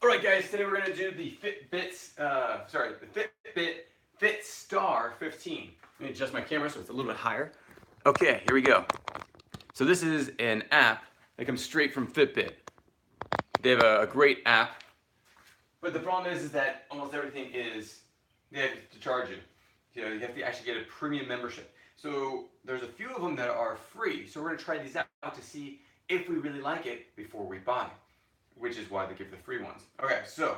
All right, guys. Today we're gonna do the Fitbit Fit Star 15. Let me adjust my camera so it's a little bit higher. Okay, here we go. So this is an app that comes straight from Fitbit. They have a great app, but the problem is that almost everything is they have to charge you. You know, you have to actually get a premium membership. So there's a few of them that are free. So we're gonna try these out to see if we really like it before we buy, which is why they give the free ones. Okay, so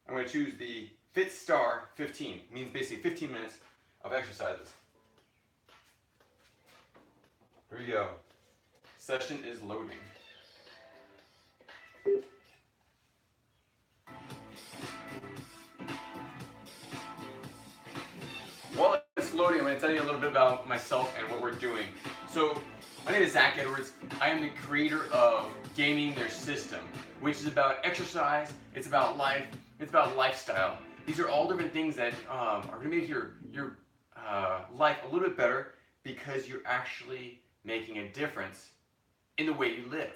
I'm going to choose the Fit Star 15. It means basically 15 minutes of exercises. Here we go. Session is loading. While it's loading, I'm going to tell you a little bit about myself and what we're doing. So, my name is Zach Edwards. I am the creator of Gaming Their System, which is about exercise, it's about life, it's about lifestyle. These are all different things that are going to make your life a little bit better because you're actually making a difference in the way you live.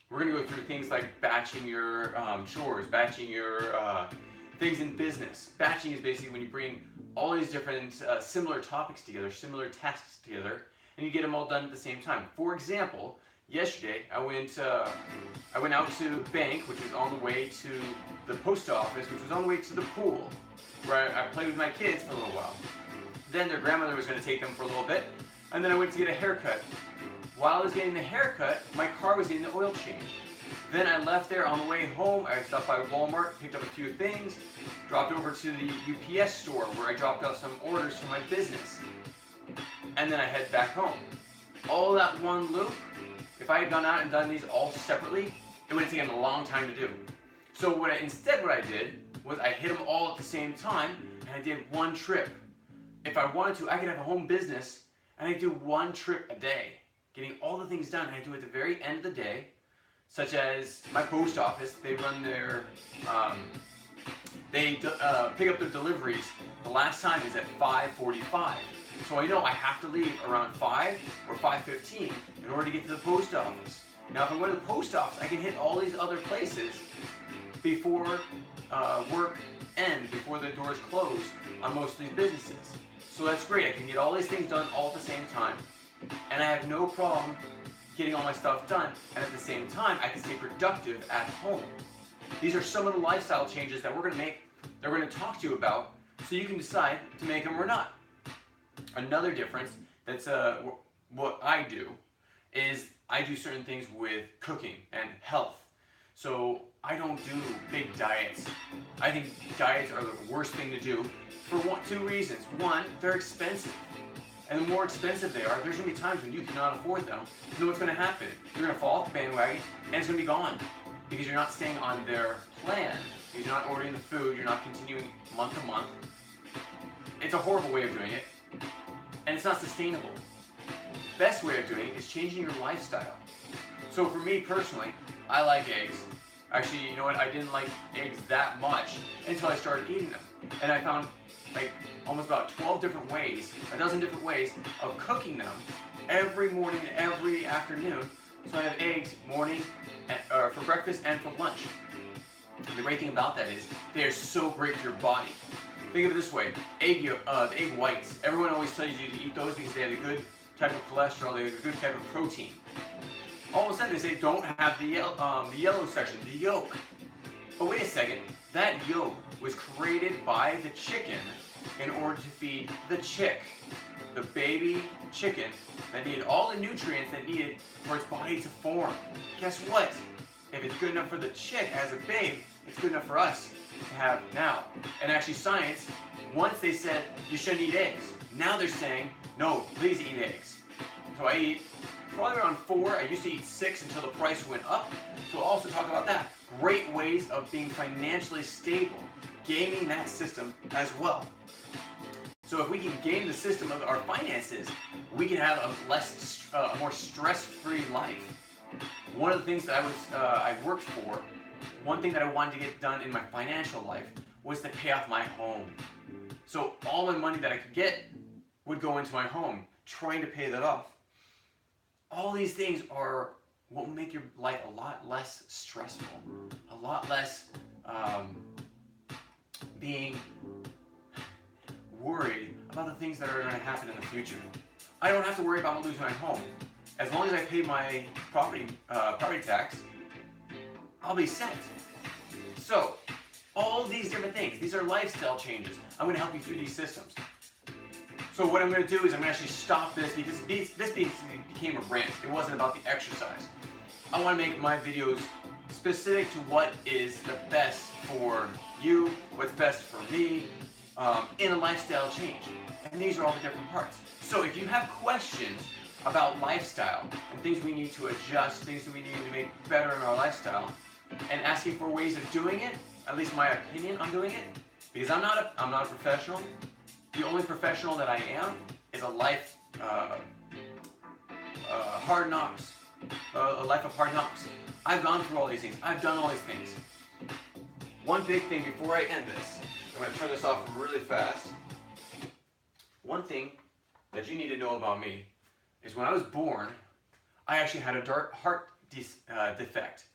We're going to go through things like batching your chores, batching your things in business. Batching is basically when you bring all these different similar topics together, similar tasks together, and you get them all done at the same time. For example, yesterday I went out to the bank, which was on the way to the post office, which was on the way to the pool, where I played with my kids for a little while. Then their grandmother was going to take them for a little bit, and then I went to get a haircut. While I was getting the haircut, my car was getting the oil change. Then I left there on the way home. I stopped by Walmart, picked up a few things, dropped over to the UPS store where I dropped off some orders for my business. And then I head back home. All that one loop, if I had gone out and done these all separately, it would have taken a long time to do. So what I did was I hit them all at the same time, and I did one trip. If I wanted to, I could have a home business, and I do one trip a day, getting all the things done. And I do it at the very end of the day, such as my post office. They run their, pick up their deliveries. The last time is at 5:45. So I know I have to leave around 5 or 5:15 in order to get to the post office. Now if I go to the post office, I can hit all these other places before work ends, before the doors close on most of these businesses. So that's great. I can get all these things done all at the same time, and I have no problem getting all my stuff done, and at the same time I can stay productive at home. These are some of the lifestyle changes that we're going to make, that we're going to talk to you about, so you can decide to make them or not. Another difference that's what I do is I do certain things with cooking and health. So I don't do big diets. I think diets are the worst thing to do for two reasons. One, they're expensive. And the more expensive they are, there's going to be times when you cannot afford them. You know what's going to happen? You're going to fall off the bandwagon and it's going to be gone because you're not staying on their plan. You're not ordering the food. You're not continuing month to month. It's a horrible way of doing it. And it's not sustainable. The best way of doing it is changing your lifestyle. So for me personally, I like eggs. Actually, you know what? I didn't like eggs that much until I started eating them. And I found like almost about 12 different ways, a dozen different ways of cooking them every morning and every afternoon. So I have eggs morning for breakfast and for lunch. And the great thing about that is they are so great for your body. Think of it this way, the egg whites. Everyone always tells you to eat those because they have a good type of cholesterol, they have a good type of protein. All of a sudden they say don't have the yellow section, the yolk. But wait a second, that yolk was created by the chicken in order to feed the chick, the baby chicken that needed all the nutrients that needed for its body to form. Guess what? If it's good enough for the chick as a babe, it's good enough for us to have now. And actually science, once they said you shouldn't eat eggs, now they're saying, no, please eat eggs. So I eat probably around 4. I used to eat 6 until the price went up. So we'll also talk about that. Great ways of being financially stable, gaming that system as well. So if we can game the system of our finances, we can have a more stress-free life. One of the things that I worked for, one thing that I wanted to get done in my financial life was to pay off my home. So all the money that I could get would go into my home, trying to pay that off. All these things are what will make your life a lot less stressful, a lot less being worried about the things that are going to happen in the future. I don't have to worry about losing my home. As long as I pay my property tax, I'll be set. So, all these different things, these are lifestyle changes. I'm going to help you through these systems. So what I'm going to do is I'm going to actually stop this because this became a rant. It wasn't about the exercise. I want to make my videos specific to what is the best for you, what's best for me, in a lifestyle change. And these are all the different parts. So if you have questions about lifestyle and things we need to adjust, things that we need to make better in our lifestyle, and asking for ways of doing it, at least my opinion on doing it, because I'm not a professional. The only professional that I am is a life hard knocks, a life of hard knocks. I've gone through all these things. I've done all these things. One big thing before I end this, I'm going to turn this off really fast. One thing that you need to know about me is when I was born, I actually had a heart defect.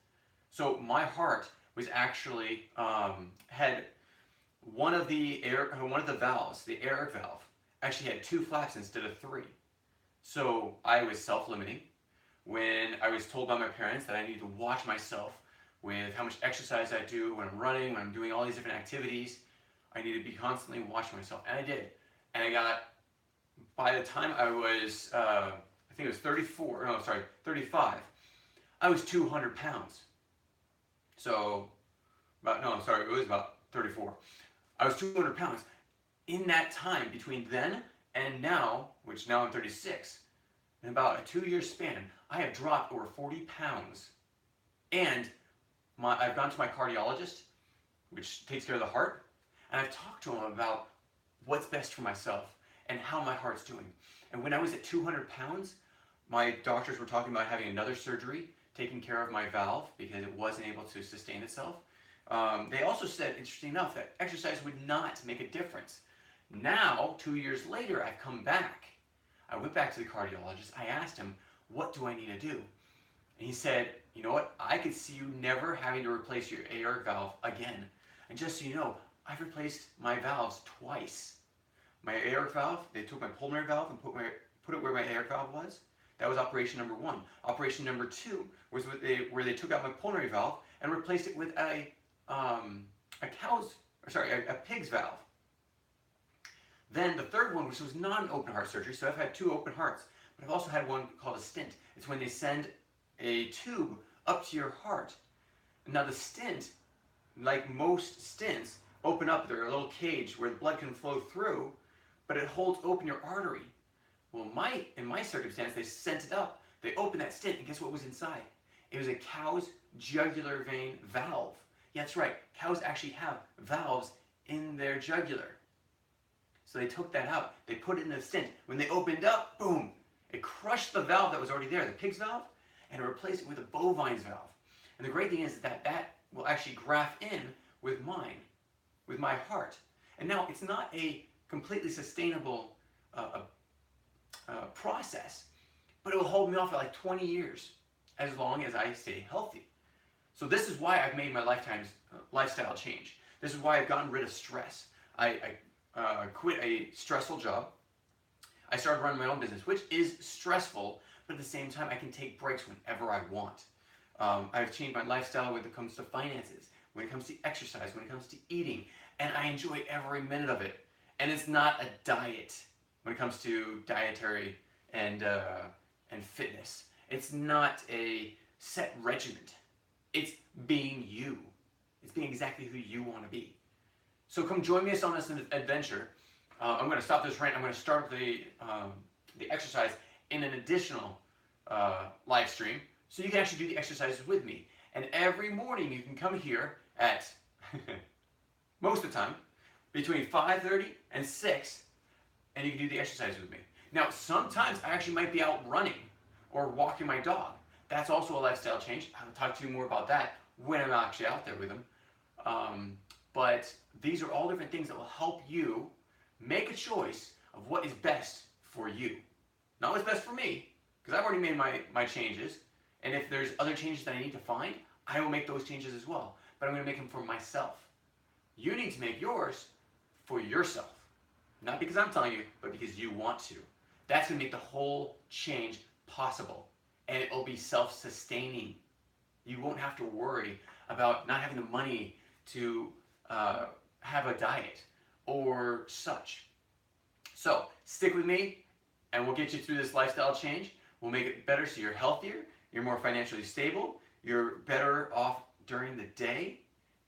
So my heart was actually had one of the valves, the air valve, actually had 2 flaps instead of 3. So I was self-limiting. When I was told by my parents that I needed to watch myself with how much exercise I do, when I'm running, when I'm doing all these different activities, I needed to be constantly watching myself, and I did. And I got, by the time I was, I think it was 35, I was 200 pounds. So, it was about 34. I was 200 pounds. In that time, between then and now, which now I'm 36, in about a 2-year span, I have dropped over 40 pounds. And I've gone to my cardiologist, which takes care of the heart, and I've talked to him about what's best for myself and how my heart's doing. And when I was at 200 pounds, my doctors were talking about having another surgery, taking care of my valve because it wasn't able to sustain itself. They also said, interesting enough, that exercise would not make a difference. Now, 2 years later, I've come back. I went back to the cardiologist. I asked him, what do I need to do? And he said, you know what? I could see you never having to replace your aortic valve again. And just so you know, I've replaced my valves twice. My aortic valve, they took my pulmonary valve and put it where my aortic valve was. That was operation number 1. Operation number 2 was where they took out my pulmonary valve and replaced it with a pig's valve. Then the third one, which was not an open heart surgery, so I've had 2 open hearts, but I've also had one called a stent. It's when they send a tube up to your heart. Now the stent, like most stents, open up. They're a little cage where the blood can flow through, but it holds open your artery. Well, in my circumstance, they sent it up. They opened that stent, and guess what was inside? It was a cow's jugular vein valve. Yeah, that's right. Cows actually have valves in their jugular. So they took that out. They put it in the stent. When they opened up, boom, it crushed the valve that was already there, the pig's valve, and it replaced it with a bovine's valve. And the great thing is that will actually graft in with mine, with my heart. And now it's not a completely sustainable process, but it will hold me off for like 20 years as long as I stay healthy. So this is why I've made my lifestyle change. This is why I've gotten rid of stress. I quit a stressful job. I started running my own business, which is stressful, but at the same time, I can take breaks whenever I want. I've changed my lifestyle when it comes to finances, when it comes to exercise, when it comes to eating, and I enjoy every minute of it. And it's not a diet when it comes to dietary and fitness. It's not a set regimen. It's being you. It's being exactly who you want to be. So come join me on this adventure. I'm going to stop this rant. I'm going to start the exercise in an additional live stream, so you can actually do the exercises with me. And every morning you can come here at, most of the time, between 5:30 and 6, and you can do the exercise with me. Now, sometimes I actually might be out running or walking my dog. That's also a lifestyle change. I'll talk to you more about that when I'm actually out there with them. But these are all different things that will help you make a choice of what is best for you. Not what's best for me, because I've already made my changes. And if there's other changes that I need to find, I will make those changes as well. but I'm going to make them for myself. You need to make yours for yourself. Not because I'm telling you, but because you want to. That's going to make the whole change possible. And it will be self-sustaining. You won't have to worry about not having the money to have a diet or such. So stick with me and we'll get you through this lifestyle change. We'll make it better so you're healthier, you're more financially stable, you're better off during the day,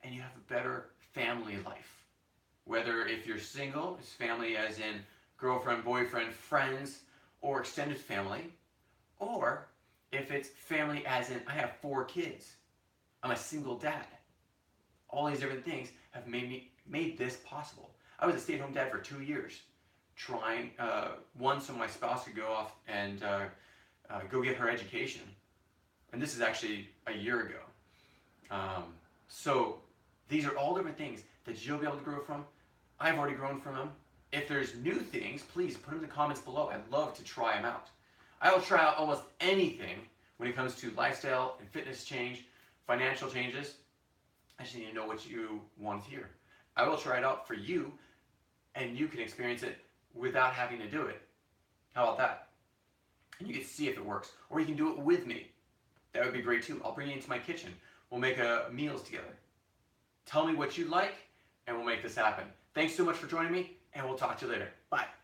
and you have a better family life. Whether if you're single, it's family as in girlfriend, boyfriend, friends, or extended family, or if it's family as in I have 4 kids, I'm a single dad. All these different things have made this possible. I was a stay-at-home dad for 2 years, trying one so my spouse could go off and go get her education, and this is actually a year ago. So these are all different things that you'll be able to grow from. I've already grown from them. If there's new things, please put them in the comments below. I'd love to try them out. I will try out almost anything when it comes to lifestyle and fitness change, financial changes. I just need to know what you want to hear. I will try it out for you, and you can experience it without having to do it. How about that? And you get to see if it works. Or you can do it with me. That would be great too. I'll bring you into my kitchen. We'll make meals together. Tell me what you like, and we'll make this happen. Thanks so much for joining me, and we'll talk to you later. Bye.